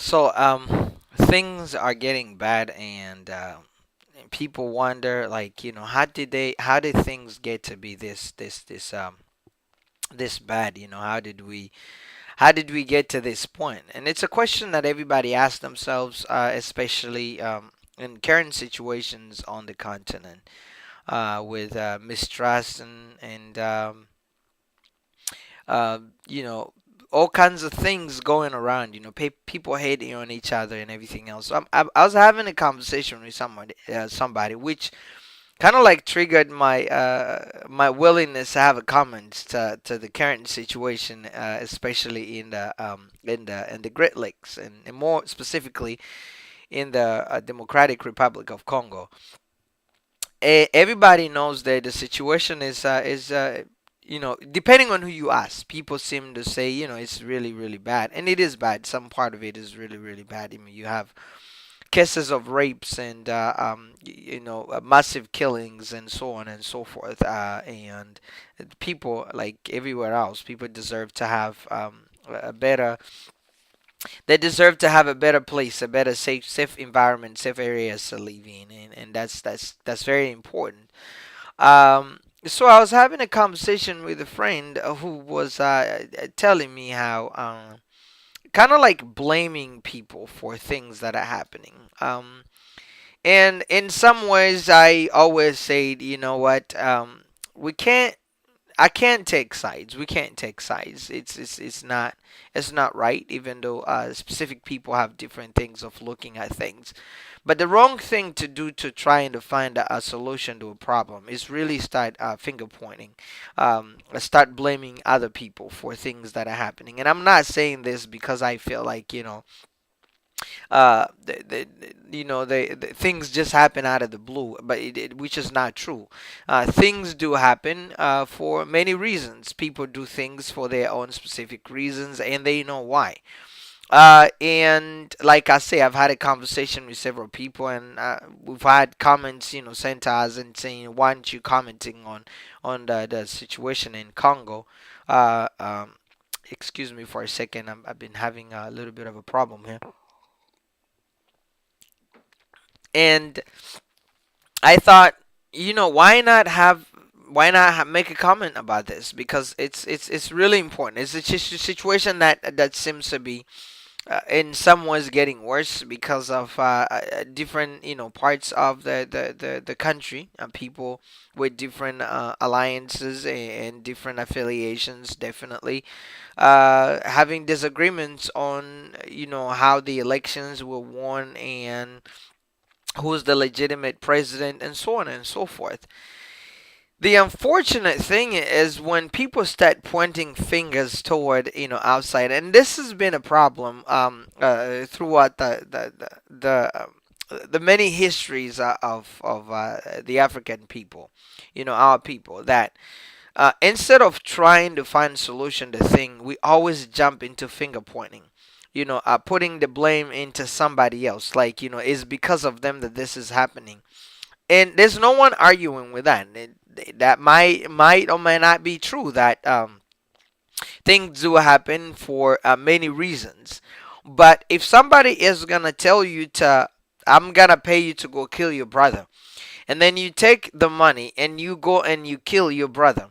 So things are getting bad, and people wonder, like, how did things get to be this bad? How did we get to this point? And it's a question that everybody asks themselves, especially in current situations on the continent, with mistrust and uh, you know, all kinds of things going around. People hating on each other and everything else. So I was having a conversation with somebody, which kind of like triggered my willingness to have a comment to the current situation, especially in the Great Lakes, and more specifically in the Democratic Republic of Congo. Everybody knows that the situation is depending on who you ask, people seem to say, it's really, really bad, and it is bad. Some part of it is really, really bad. I mean, you have cases of rapes and massive killings and so on and so forth, and people, like everywhere else, people deserve to have a better they deserve to have a better place, a better safe environment, safe areas to live in, and that's very important. So I was having a conversation with a friend who was telling me how kind of like blaming people for things that are happening. And in some ways, I always say, you know what, we can't. I can't take sides. We can't take sides. It's not right. Even though specific people have different things of looking at things, but the wrong thing to do to trying to find a solution to a problem is really start finger pointing, start blaming other people for things that are happening. And I'm not saying this because I feel like the things just happen out of the blue, but which is not true. Things do happen for many reasons. People do things for their own specific reasons, and they know why. And like I say, I've had a conversation with several people, and we've had comments, sent to us and saying, "Why aren't you commenting on the situation in Congo?" Uh, um, Excuse me for a second. I've been having a little bit of a problem here, and I thought, make a comment about this, because it's really important. It's just a situation that seems to be in some ways getting worse because of different parts of the country, people with different alliances and different affiliations, definitely having disagreements on how the elections were won and who's the legitimate president and so on and so forth. The unfortunate thing is when people start pointing fingers toward outside, and this has been a problem throughout the many histories of the African people, our people, that instead of trying to find solution to thing, we always jump into finger pointing. Putting the blame into somebody else, like it's because of them that this is happening, and there's no one arguing with that. That might or may not be true. That things do happen for many reasons. But if somebody is gonna tell you to, I'm gonna pay you to go kill your brother, and then you take the money and you go and you kill your brother,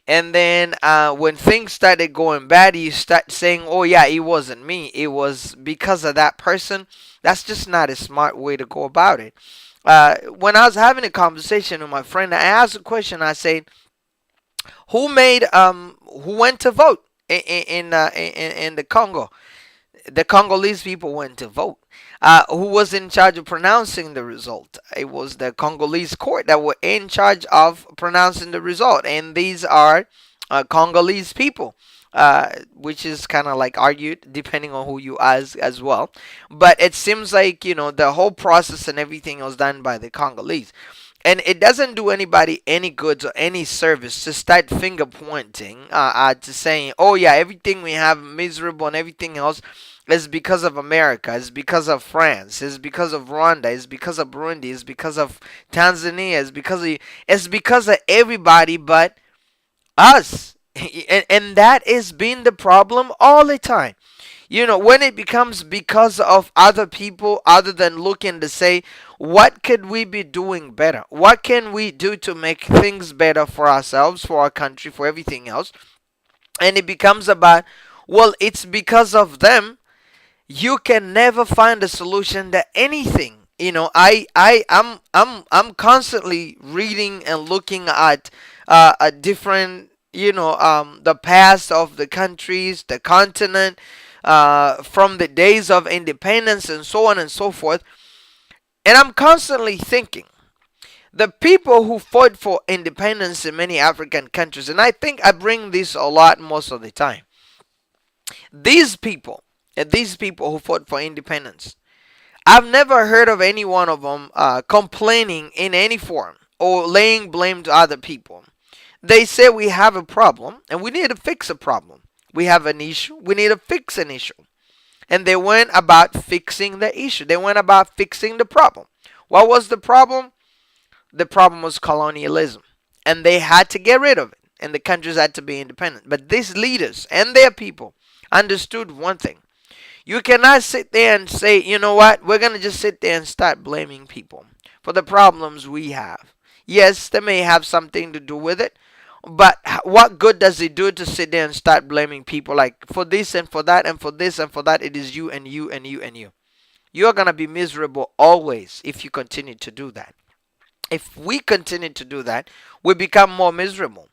and then when things started going bad, you start saying, "Oh yeah, it wasn't me. It was because of that person." That's just not a smart way to go about it. When I was having a conversation with my friend, I asked a question. I said, who went to vote in the Congo? The Congolese people went to vote. Who was in charge of pronouncing the result? It was the Congolese court that were in charge of pronouncing the result, and these are Congolese people. Which is kind of like argued depending on who you ask as well. But it seems like, the whole process and everything was done by the Congolese. And it doesn't do anybody any goods or any service to start finger pointing, to saying, "Oh yeah, everything we have miserable and everything else is because of America, it's because of France, it's because of Rwanda, it's because of Burundi, it's because of Tanzania, it's because of everybody but us." And that has been the problem all the time. When it becomes because of other people, other than looking to say, what could we be doing better? What can we do to make things better for ourselves, for our country, for everything else? And it becomes about, well, it's because of them. You can never find a solution to anything. I'm constantly reading and looking at a different, the past of the countries, the continent, from the days of independence and so on and so forth. And I'm constantly thinking, the people who fought for independence in many African countries, and I think I bring this a lot most of the time. These people, these people who fought for independence, I've never heard of any one of them complaining in any form or laying blame to other people. They say we have a problem and we need to fix a problem. We have an issue, we need to fix an issue. And they went about fixing the issue. They went about fixing the problem. What was the problem? The problem was colonialism. And they had to get rid of it. And the countries had to be independent. But these leaders and their people understood one thing. You cannot sit there and say, you know what, we're going to just sit there and start blaming people for the problems we have. Yes, they may have something to do with it, but what good does it do to sit there and start blaming people like for this and for that and for this and for that? It is you and you and you and you. You're going to be miserable always if you continue to do that. If we continue to do that, we become more miserable.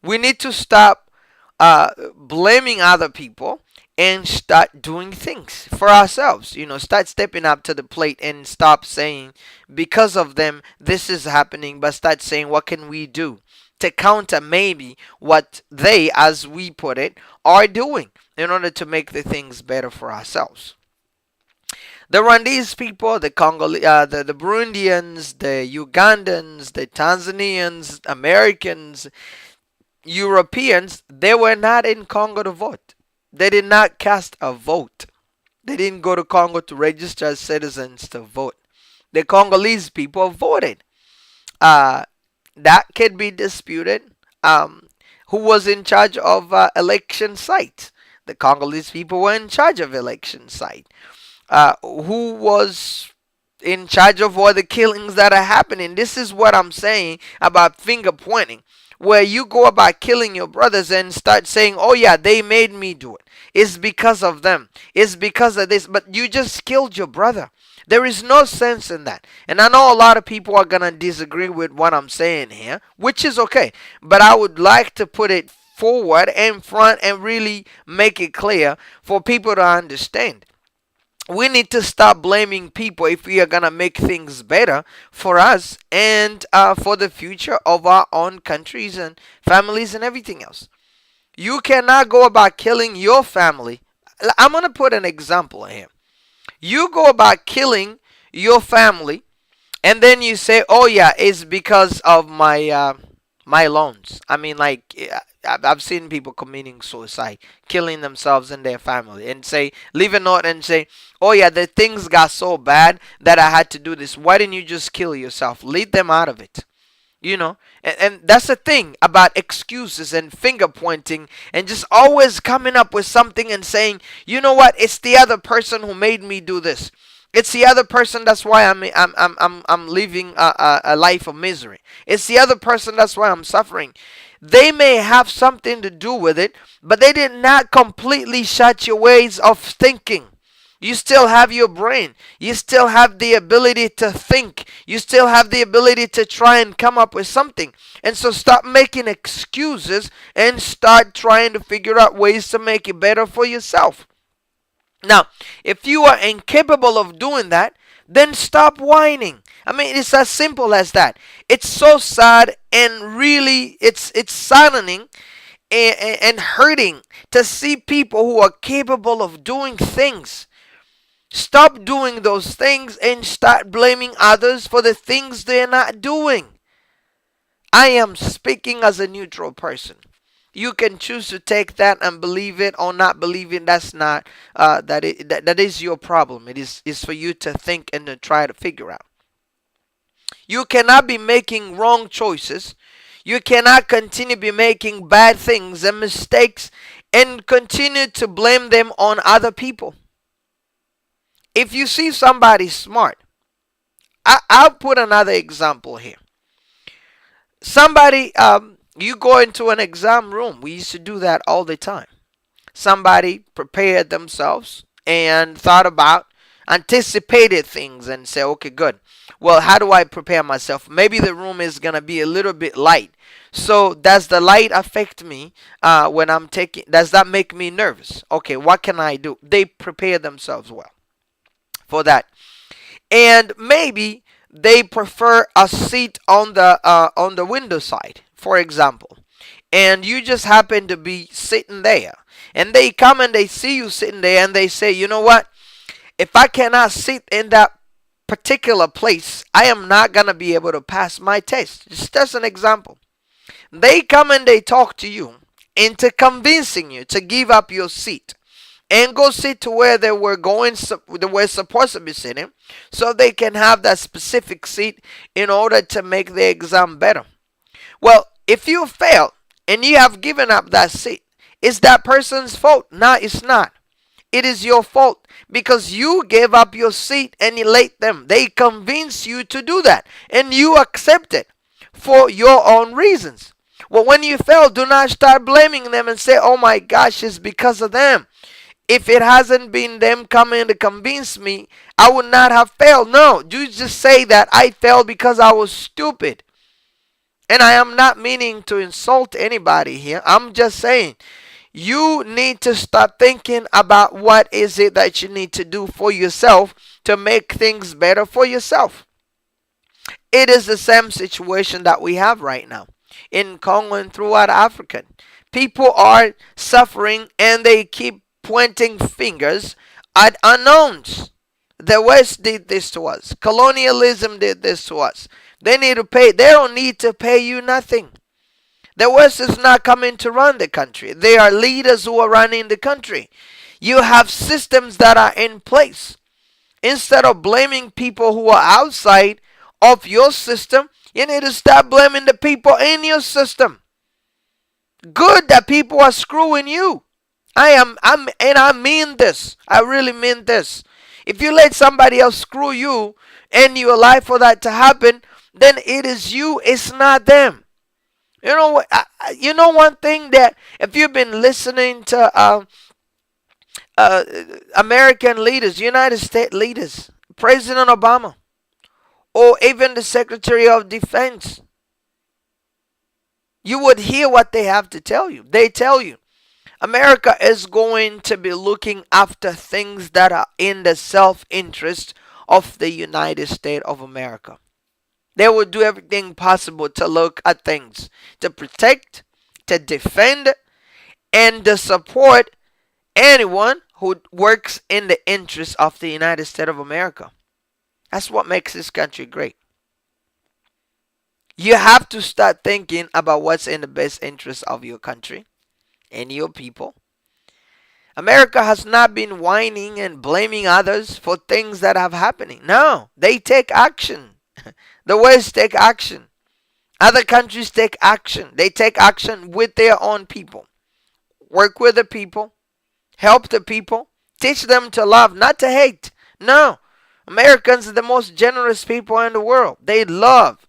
We need to stop blaming other people and start doing things for ourselves. Start stepping up to the plate and stop saying, because of them, this is happening, but start saying, what can we do to counter maybe what they, as we put it, are doing in order to make the things better for ourselves. The Rwandese people, the Congolese, the Burundians, the Ugandans, the Tanzanians, Americans, Europeans, they were not in Congo to vote. They did not cast a vote. They didn't go to Congo to register as citizens to vote. The Congolese people voted. That can be disputed. Who was in charge of election site? The Congolese people were in charge of election site. Who was in charge of all the killings that are happening? This is what I'm saying about finger pointing, where you go about killing your brothers and start saying, oh yeah, they made me do it. It's because of them. It's because of this. But you just killed your brother. There is no sense in that. And I know a lot of people are going to disagree with what I'm saying here, which is okay. But I would like to put it forward in front and really make it clear for people to understand. We need to stop blaming people if we are going to make things better for us and for the future of our own countries and families and everything else. You cannot go about killing your family. I'm going to put an example here. You go about killing your family and then you say, oh yeah, it's because of my loans. I mean, like, I've seen people committing suicide, killing themselves and their family, and say, leave a note and say, oh yeah, the things got so bad that I had to do this. Why didn't you just kill yourself? Leave them out of it. And that's the thing about excuses and finger pointing and just always coming up with something and saying, you know what, it's the other person who made me do this. It's the other person. That's why I'm living a life of misery. It's the other person. That's why I'm suffering. They may have something to do with it, but they did not completely shut your ways of thinking. You still have your brain. You still have the ability to think. You still have the ability to try and come up with something. And so stop making excuses and start trying to figure out ways to make it better for yourself. Now, if you are incapable of doing that, then stop whining. I mean, it's as simple as that. It's so sad and really it's saddening and hurting to see people who are capable of doing things. Stop doing those things and start blaming others for the things they're not doing. I am speaking as a neutral person. You can choose to take that and believe it or not believe it. That's not that is your problem. It is for you to think and to try to figure out. You cannot be making wrong choices. You cannot continue be making bad things and mistakes and continue to blame them on other people. If you see somebody smart, I'll put another example here. Somebody, you go into an exam room. We used to do that all the time. Somebody prepared themselves and thought about, anticipated things and say, okay, good. Well, how do I prepare myself? Maybe the room is going to be a little bit light. So does the light affect me when I'm taking, does that make me nervous? Okay, what can I do? They prepare themselves well for that. And maybe they prefer a seat on the window side, for example, and you just happen to be sitting there, and they come and they see you sitting there, and they say, you know what, if I cannot sit in that particular place, I am not going to be able to pass my test. Just as an example, they come and they talk to you into convincing you to give up your seat and go sit to where they were supposed to be sitting, so they can have that specific seat in order to make the exam better. Well, if you fail and you have given up that seat, it's that person's fault. No, it's not. It is your fault because you gave up your seat and you let them. They convince you to do that and you accept it for your own reasons. Well, when you fail, do not start blaming them and say, oh my gosh, it's because of them. If it hasn't been them coming to convince me, I would not have failed. No, you just say that I failed because I was stupid. And I am not meaning to insult anybody here. I'm just saying you need to start thinking about what is it that you need to do for yourself to make things better for yourself. It is the same situation that we have right now in Congo and throughout Africa. People are suffering and they keep pointing fingers at unknowns. The West did this to us. Colonialism did this to us. They need to pay. They don't need to pay you nothing. The West is not coming to run the country. They are leaders who are running the country. You have systems that are in place. Instead of blaming people who are outside of your system, you need to start blaming the people in your system. Good that people are screwing you. And I mean this. I really mean this. If you let somebody else screw you and you allow for that to happen, then it is you, it's not them. You know what? You know one thing that if you've been listening to American leaders, United States leaders, President Obama, or even the Secretary of Defense, you would hear what they have to tell you. They tell you America is going to be looking after things that are in the self-interest of the United States of America. They will do everything possible to look at things, to protect, to defend, and to support anyone who works in the interest of the United States of America. That's what makes this country great. You have to start thinking about what's in the best interest of your country and your people. America has not been whining and blaming others for things that have happening. No, they take action. The West take action. Other countries take action. They take action with their own people. Work with the people. Help the people. Teach them to love, not to hate. No. Americans are the most generous people in the world. They love.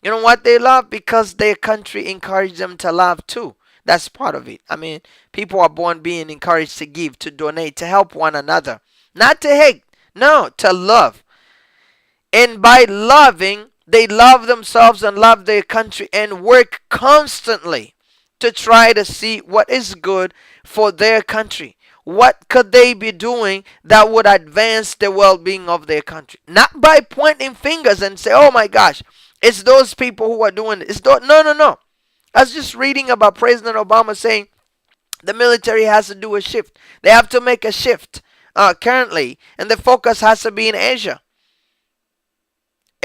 You know what they love? Because their country encouraged them to love too. That's part of it. I mean, people are born being encouraged to give, to donate, to help one another. Not to hate. No, to love. And by loving, they love themselves and love their country and work constantly to try to see what is good for their country. What could they be doing that would advance the well-being of their country? Not by pointing fingers and say, oh my gosh, it's those people who are doing it. No. I was just reading about President Obama saying the military has to do a shift. They have to make a shift currently, and the focus has to be in Asia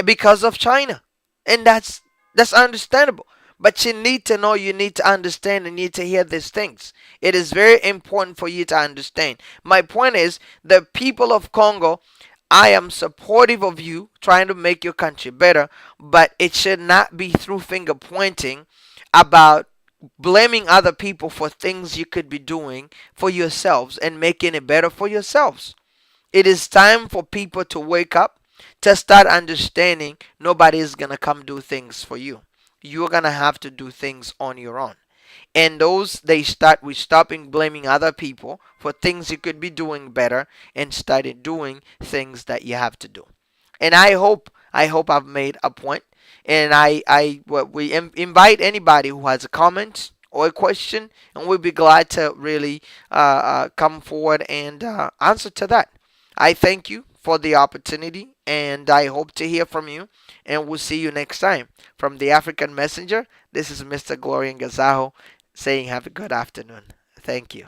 because of China. And that's understandable. But you need to know, you need to understand, and you need to hear these things. It is very important for you to understand. My point is, the people of Congo, I am supportive of you trying to make your country better, but it should not be through finger pointing about blaming other people for things you could be doing for yourselves and making it better for yourselves. It is time for people to wake up, to start understanding nobody is going to come do things for you. You're going to have to do things on your own. And those they start with stopping blaming other people for things you could be doing better and started doing things that you have to do. And I hope I've made a point. And we invite anybody who has a comment or a question, and we'll be glad to really come forward and answer to that. I thank you for the opportunity, and I hope to hear from you. And we'll see you next time. From the African Messenger, this is Mr. Glorian Gazajo saying have a good afternoon. Thank you.